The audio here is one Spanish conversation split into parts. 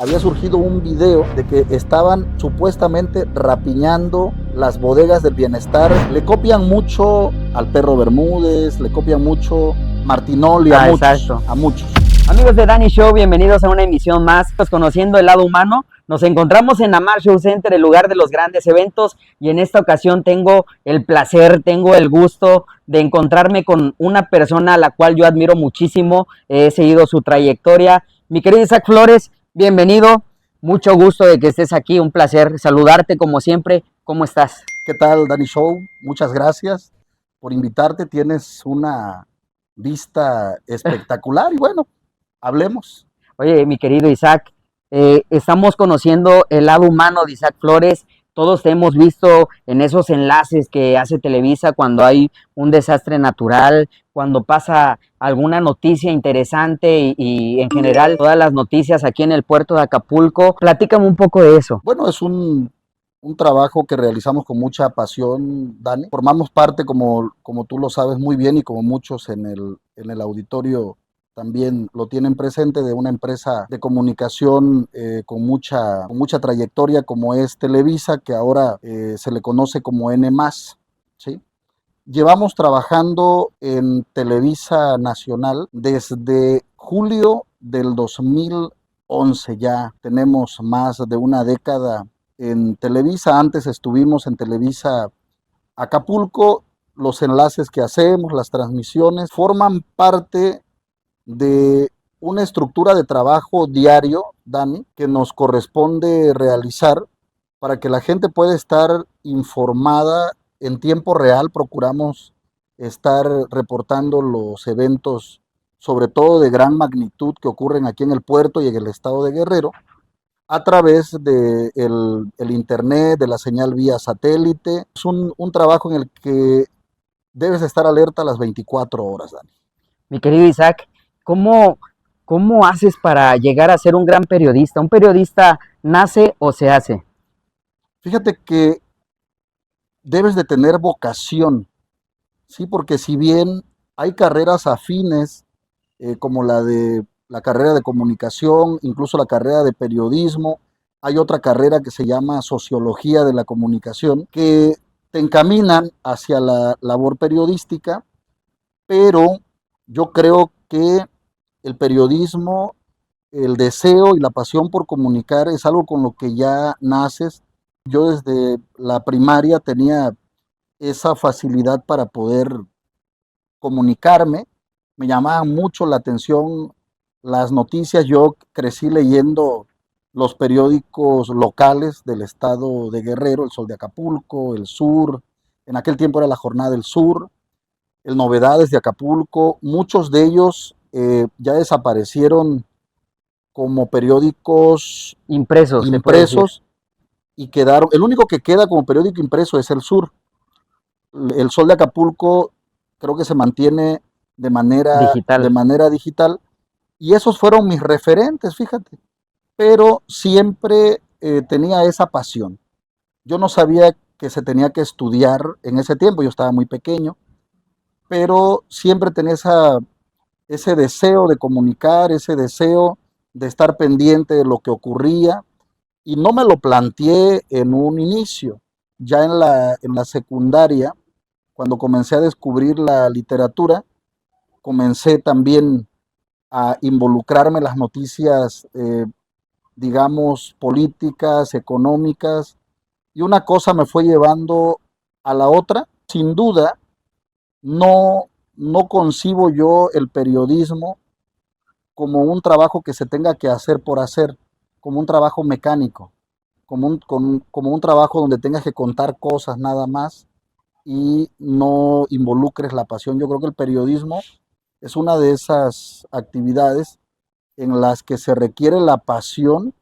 Había surgido un video de que estaban supuestamente rapiñando las bodegas del bienestar. Le copian mucho al Perro Bermúdez, le copian mucho Martinoli, Exacto. a muchos. Amigos de Dani Show, bienvenidos a una emisión más. Pues conociendo el lado humano, nos encontramos en Amar Show Center, el lugar de los grandes eventos, y en esta ocasión tengo el placer, tengo el gusto de encontrarme con una persona a la cual yo admiro muchísimo. He seguido su trayectoria. Mi querido Isaac Flores, bienvenido. Mucho gusto de que estés aquí, un placer saludarte como siempre. ¿Cómo estás? ¿Qué tal, Dani Show? Muchas gracias por invitarte. Tienes una vista espectacular y bueno, hablemos. Oye, mi querido Isaac, estamos conociendo el lado humano de Isaac Flores. Todos te hemos visto en esos enlaces que hace Televisa cuando hay un desastre natural, cuando pasa alguna noticia interesante y en general todas las noticias aquí en el puerto de Acapulco. Platícame un poco de eso. Bueno, es un trabajo que realizamos con mucha pasión, Dani. Formamos parte, como tú lo sabes muy bien y como muchos en el auditorio también lo tienen presente, de una empresa de comunicación con mucha trayectoria como es Televisa, que ahora se le conoce como N+, ¿sí? Llevamos trabajando en Televisa Nacional desde julio del 2011, ya tenemos más de una década en Televisa. Antes estuvimos en Televisa Acapulco. Los enlaces que hacemos, las transmisiones, forman parte de una estructura de trabajo diario, Dani, que nos corresponde realizar para que la gente pueda estar informada en tiempo real. Procuramos estar reportando los eventos, sobre todo de gran magnitud, que ocurren aquí en el puerto y en el estado de Guerrero, a través de el internet, de la señal vía satélite. Es un trabajo en el que debes estar alerta a las 24 horas, Dani. Mi querido Isaac, ¿cómo, cómo haces para llegar a ser un gran periodista? ¿Un periodista nace o se hace? Fíjate que debes de tener vocación, ¿sí? Porque si bien hay carreras afines, como la carrera de comunicación, incluso la carrera de periodismo, hay otra carrera que se llama sociología de la comunicación, que te encaminan hacia la labor periodística, pero yo creo que el periodismo, el deseo y la pasión por comunicar es algo con lo que ya naces. Yo desde la primaria tenía esa facilidad para poder comunicarme. Me llamaban mucho la atención las noticias. Yo crecí leyendo los periódicos locales del estado de Guerrero, El Sol de Acapulco, El Sur, en aquel tiempo era la Jornada del Sur, el Novedades de Acapulco. Muchos de ellos ya desaparecieron como periódicos Impresos, se puede decir. impresos y quedaron, el único que queda como periódico impreso es El Sur. El Sol de Acapulco creo que se mantiene de Digital. manera digital, y esos fueron mis referentes, fíjate, pero siempre tenía esa pasión. Yo no sabía que se tenía que estudiar en ese tiempo, yo estaba muy pequeño, pero siempre tenía ese deseo de comunicar, ese deseo de estar pendiente de lo que ocurría, y no me lo planteé en un inicio. Ya en la secundaria, cuando comencé a descubrir la literatura, comencé también a involucrarme en las noticias, digamos, políticas, económicas, y una cosa me fue llevando a la otra. Sin duda, no concibo yo el periodismo como un trabajo que se tenga que hacer por hacer, como un trabajo mecánico, como un trabajo donde tengas que contar cosas nada más y no involucres la pasión. Yo creo que el periodismo es una de esas actividades en las que se requiere la pasión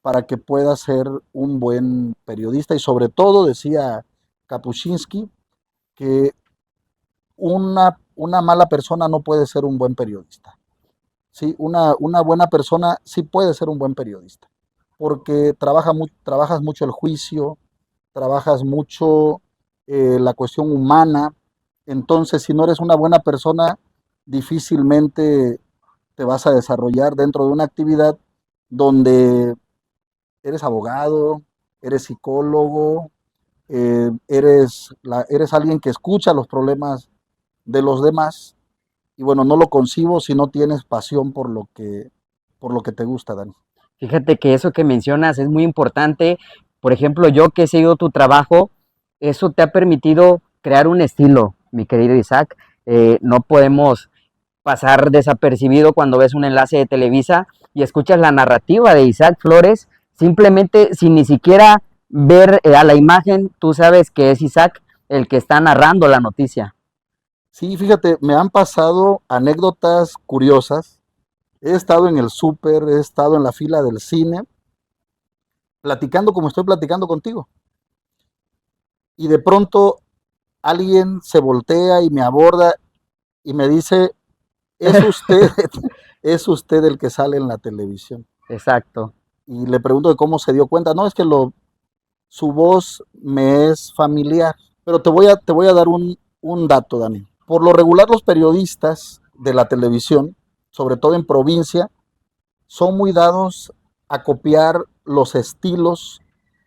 para que pueda ser un buen periodista, y sobre todo, decía Kapuscinski, que una mala persona no puede ser un buen periodista. Sí, una buena persona sí puede ser un buen periodista, porque trabajas mucho el juicio, trabajas mucho la cuestión humana. Entonces, si no eres una buena persona, difícilmente te vas a desarrollar dentro de una actividad donde eres abogado, eres psicólogo, eres alguien que escucha los problemas de los demás. Y bueno, no lo concibo si no tienes pasión por lo que te gusta, Dani. Fíjate que eso que mencionas es muy importante. Por ejemplo, yo que he seguido tu trabajo, eso te ha permitido crear un estilo, mi querido Isaac. No podemos pasar desapercibido cuando ves un enlace de Televisa y escuchas la narrativa de Isaac Flores, simplemente sin ni siquiera ver a la imagen, tú sabes que es Isaac el que está narrando la noticia. Sí, fíjate, me han pasado anécdotas curiosas. He estado en el súper, he estado en la fila del cine, platicando como estoy platicando contigo. Y de pronto alguien se voltea y me aborda y me dice, es usted, es usted el que sale en la televisión. Exacto. Y le pregunto de cómo se dio cuenta. No, es que su voz me es familiar. Pero te voy a dar un dato, Dani. Por lo regular, los periodistas de la televisión, sobre todo en provincia, son muy dados a copiar los estilos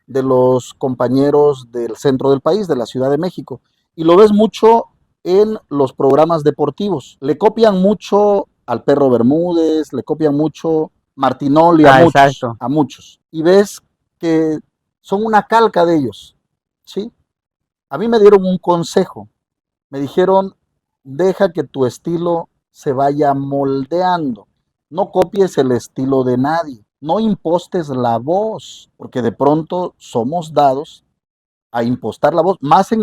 de los compañeros del centro del país, de la Ciudad de México. Y lo ves mucho en los programas deportivos. Le copian mucho al Perro Bermúdez, le copian mucho Martinoli, Ah, exacto. a muchos. Y ves que son una calca de ellos, ¿sí? A mí me dieron un consejo. Me dijeron, deja que tu estilo se vaya moldeando. No copies el estilo de nadie. No impostes la voz, porque de pronto somos dados a impostar la voz, más en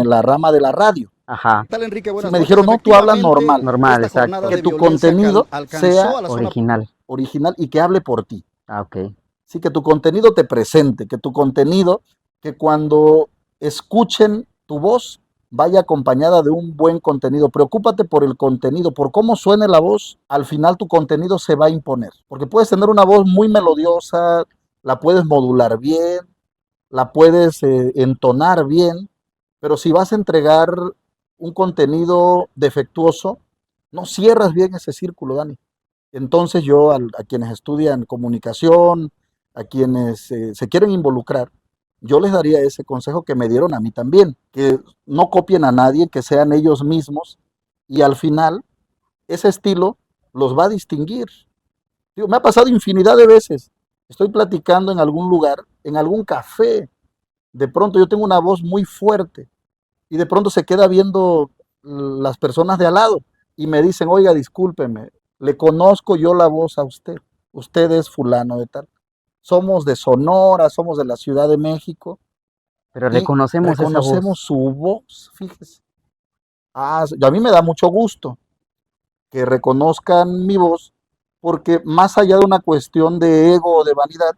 la rama de la radio. Ajá. ¿Qué tal, Enrique? Buenas me dijeron, no, tú hablas normal. Normal, exacto. Que tu contenido sea Original. original y que hable por ti. Ah, ok. Sí, que tu contenido te presente, que tu contenido, que cuando escuchen tu voz, vaya acompañada de un buen contenido. Preocúpate por el contenido, por cómo suene la voz. Al final tu contenido se va a imponer. Porque puedes tener una voz muy melodiosa, la puedes modular bien, la puedes entonar bien, pero si vas a entregar un contenido defectuoso, no cierras bien ese círculo, Dani. Entonces yo a quienes estudian comunicación, a quienes se quieren involucrar, yo les daría ese consejo que me dieron a mí también, que no copien a nadie, que sean ellos mismos y al final ese estilo los va a distinguir. Digo, me ha pasado infinidad de veces. Estoy platicando en algún lugar, en algún café. De pronto yo tengo una voz muy fuerte y de pronto se queda viendo las personas de al lado y me dicen, oiga, discúlpeme, le conozco yo la voz a usted. Usted es fulano de tal. Somos de Sonora, somos de la Ciudad de México Pero y reconocemos esa reconocemos voz. su voz, fíjese. Y a mí me da mucho gusto que reconozcan mi voz porque más allá de una cuestión de ego o de vanidad,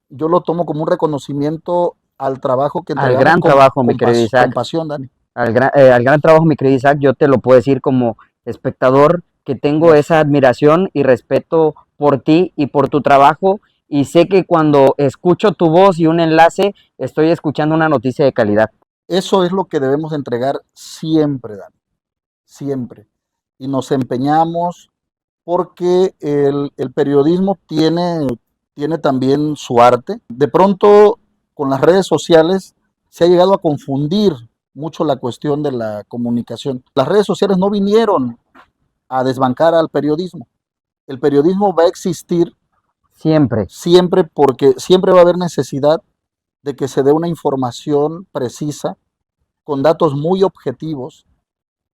yo lo tomo como un reconocimiento al trabajo que Al entregamos gran trabajo, mi querido con Isaac. pasión, Dani. Al gran trabajo, mi querido Isaac, yo te lo puedo decir como espectador que tengo Gracias. esa admiración y respeto por ti y por tu trabajo y sé que cuando escucho tu voz y un enlace estoy escuchando una noticia de calidad. Eso es lo que debemos entregar siempre, Dani, siempre. Y nos empeñamos porque el periodismo tiene también su arte. De pronto, con las redes sociales, se ha llegado a confundir mucho la cuestión de la comunicación. Las redes sociales no vinieron a desbancar al periodismo. El periodismo va a existir Siempre. siempre porque siempre va a haber necesidad de que se dé una información precisa, con datos muy objetivos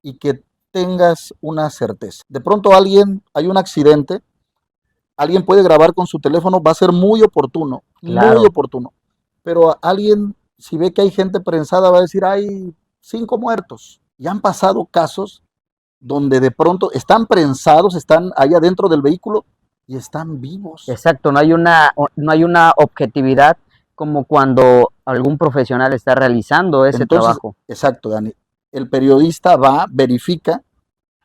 y que tengas una certeza. De pronto hay un accidente, alguien puede grabar con su teléfono, va a ser muy Claro. oportuno, pero alguien, si ve que hay gente prensada, va a decir, hay 5 muertos. Y han pasado casos donde de pronto están prensados, están ahí adentro del vehículo y están vivos. Exacto, no hay una objetividad como cuando algún profesional está realizando ese Entonces, trabajo. exacto, Dani, el periodista va, verifica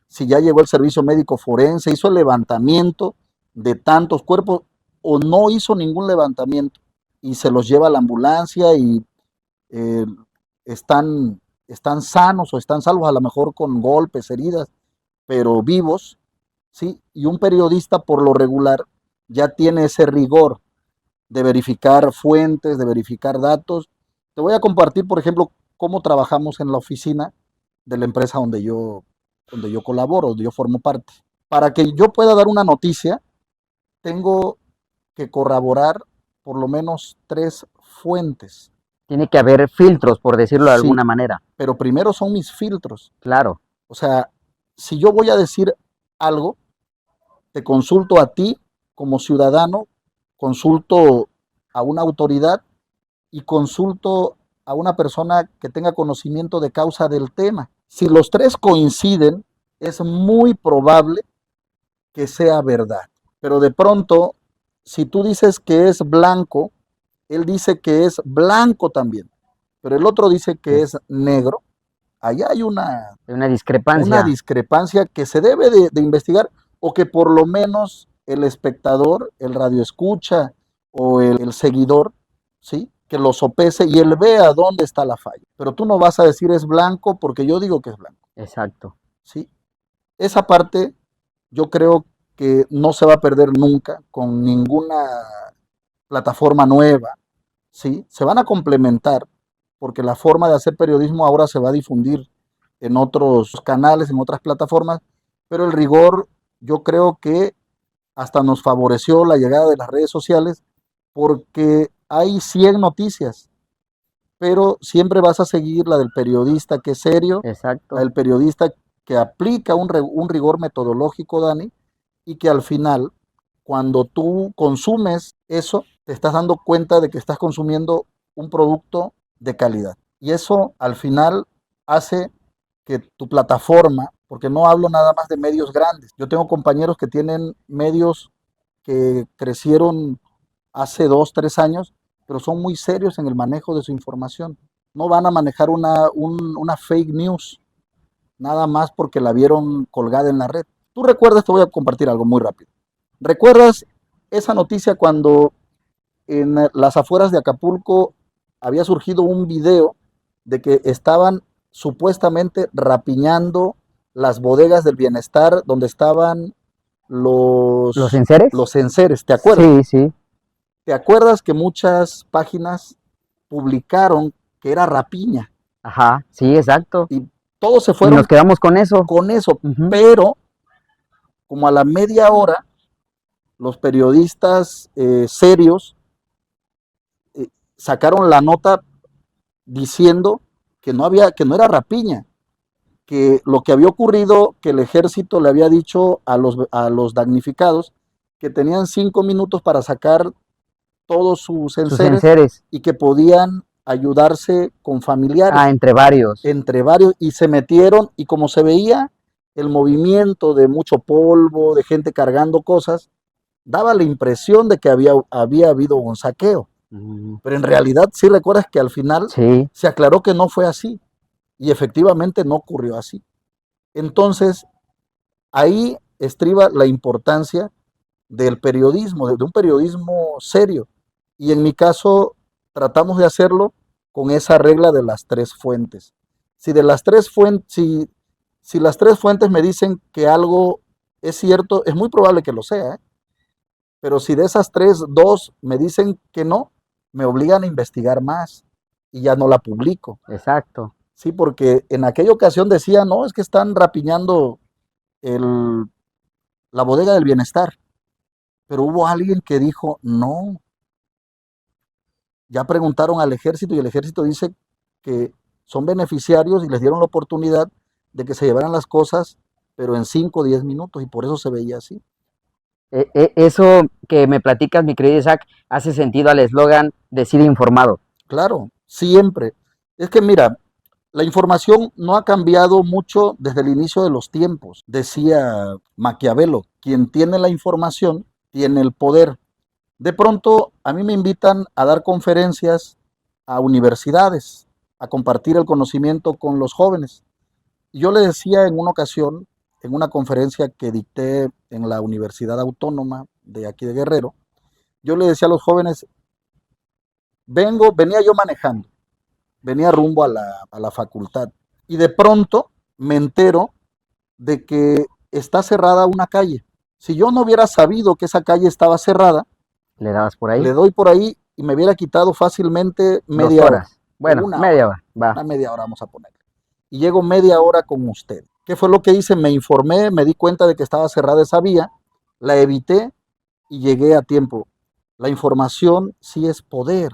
si ya llegó el servicio médico forense, hizo el levantamiento de tantos cuerpos o no hizo ningún levantamiento y se los lleva a la ambulancia y eh, están, están sanos o están salvos, a lo mejor con golpes, heridas, pero vivos, ¿sí? Y un periodista por lo regular ya tiene ese rigor de verificar fuentes, de verificar datos. Te voy a compartir, por ejemplo, cómo trabajamos en la oficina de la empresa donde yo colaboro, donde yo formo parte. Para que yo pueda dar una noticia, tengo que corroborar por lo menos 3 fuentes. Tiene que haber filtros, por decirlo de Sí, alguna manera. pero primero son mis filtros. Claro, O sea, si yo voy a decir algo, te consulto a ti como ciudadano, consulto a una autoridad y consulto a una persona que tenga conocimiento de causa del tema. Si los 3 coinciden, es muy probable que sea verdad. Pero de pronto, si tú dices que es blanco, él dice que es blanco también, pero el otro dice que es es negro, allá hay una una discrepancia. discrepancia que se debe de investigar o que por lo menos el espectador, el radioescucha o el seguidor, ¿sí? Que lo sopese y él vea dónde está la falla. Pero tú no vas a decir es blanco porque yo digo que es blanco, Exacto. ¿sí? Esa parte yo creo que no se va a perder nunca con ninguna plataforma nueva, ¿sí? Se van a complementar porque la forma de hacer periodismo ahora se va a difundir en otros canales, en otras plataformas, pero el rigor yo creo que hasta nos favoreció la llegada de las redes sociales porque hay 100 noticias, pero siempre vas a seguir la del periodista que es serio, la Exacto. del periodista que aplica un rigor metodológico, Dani, y que al final, cuando tú consumes eso, te estás dando cuenta de que estás consumiendo un producto de calidad. Y eso al final hace que tu plataforma, porque no hablo nada más de medios grandes, yo tengo compañeros que tienen medios que crecieron hace 2, 3 años, pero son muy serios en el manejo de su información. No van a manejar una fake news, nada más porque la vieron colgada en la red. Tú recuerdas, te voy a compartir algo muy rápido. ¿Recuerdas esa noticia cuando en las afueras de Acapulco había surgido un video de que estaban supuestamente rapiñando las bodegas del bienestar donde estaban ¿Los los, enseres? los enseres? ¿Te acuerdas? Sí, sí. ¿Te acuerdas que muchas páginas publicaron que era rapiña? Ajá, sí, exacto. Y todos se Y nos fueron quedamos con eso. con eso, Ujú. pero como a la media hora, los periodistas serios sacaron la nota diciendo que no era rapiña, que lo que había ocurrido, que el ejército le había dicho a los damnificados que tenían 5 minutos para sacar todos sus Sus enseres enseres. y que podían ayudarse con Ah, familiares, entre varios. entre varios, y se metieron, y como se veía el movimiento de mucho polvo, de gente cargando cosas, daba la impresión de que había habido un saqueo. Mm, Pero en realidad sí recuerdas que al final sí, se aclaró que no fue así y efectivamente no ocurrió así. Entonces, ahí estriba la importancia del periodismo, de un periodismo serio. Y en mi caso, tratamos de hacerlo con esa regla de las 3 fuentes. Si de las 3 fuentes, si las 3 fuentes me dicen que algo es cierto, es muy probable que lo sea, ¿eh? Pero si de esas 3, 2 me dicen que no, me obligan a investigar más y ya no la publico. exacto. Sí, porque en aquella ocasión decía, no, es que están rapiñando el, la bodega del bienestar. Pero hubo alguien que dijo, no, ya preguntaron al ejército y el ejército dice que son beneficiarios y les dieron la oportunidad de que se llevaran las cosas, pero en 5 o 10 minutos y por eso se veía así. Eso que me platicas, mi querido Isaac, hace sentido al eslogan decir informado. Claro, siempre. Es que mira, la información no ha cambiado mucho desde el inicio de los tiempos. Decía Maquiavelo, quien tiene la información tiene el poder. De pronto a mí me invitan a dar conferencias a universidades, a compartir el conocimiento con los jóvenes. Y yo le decía en una ocasión, en una conferencia que dicté en la Universidad Autónoma de aquí de Guerrero, yo le decía a los jóvenes, venía yo manejando, venía rumbo a la facultad y de pronto me entero de que está cerrada una calle, Si yo no hubiera sabido que esa calle estaba cerrada, ¿Le dabas por ahí? le doy por ahí y me hubiera quitado fácilmente 2 media hora horas. o Bueno, una media hora, hora, va. una media hora vamos a poner. Y llego media hora con usted. ¿Qué fue lo que hice? Me informé, me di cuenta de que estaba cerrada esa vía, la evité y llegué a tiempo. La información sí es poder.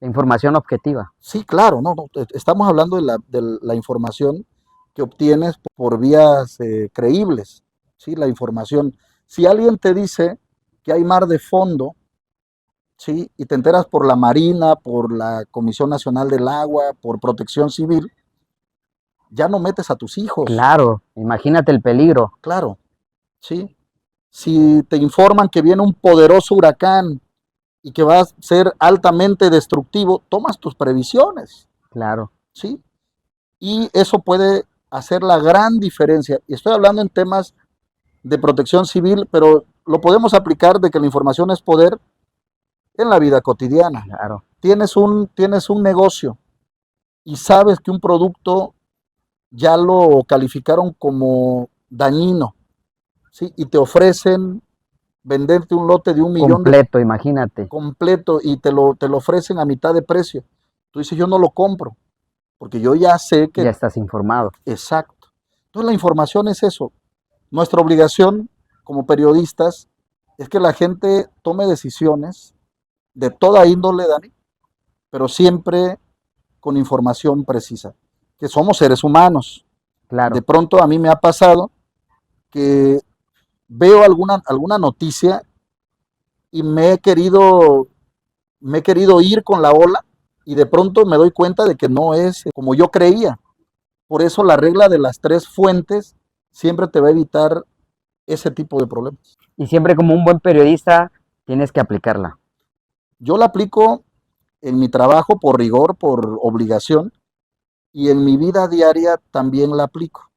Información objetiva. Sí, claro, no, estamos hablando de la información que obtienes por vías creíbles, ¿sí? La información. Si alguien te dice que hay mar de fondo, ¿sí? Y te enteras por la Marina, por la Comisión Nacional del Agua, por Protección Civil, ya no metes a tus hijos, Claro, imagínate el peligro. claro, ¿sí? Si te informan que viene un poderoso huracán y que va a ser altamente destructivo, tomas tus previsiones, Claro. ¿sí? Y eso puede hacer la gran diferencia. Y estoy hablando en temas de protección civil, pero lo podemos aplicar de que la información es poder en la vida cotidiana. Claro. Tienes un negocio y sabes que un producto ya lo calificaron como dañino, ¿sí? Y te ofrecen venderte un lote de 1 millón Completo, imagínate. completo y te lo ofrecen a mitad de precio. Tú dices, yo no lo compro, porque yo ya sé que... Ya estás informado. Exacto. Entonces la información es eso. Nuestra obligación como periodistas es que la gente tome decisiones de toda índole, Dani, pero siempre con información precisa, que somos seres humanos. De Claro. pronto a mí me ha pasado que veo alguna noticia y me he querido ir con la ola y de pronto me doy cuenta de que no es como yo creía. Por eso la regla de las 3 fuentes siempre te va a evitar ese tipo de problemas. Y siempre como un buen periodista tienes que aplicarla. Yo la aplico en mi trabajo por rigor, por obligación, y en mi vida diaria también la aplico.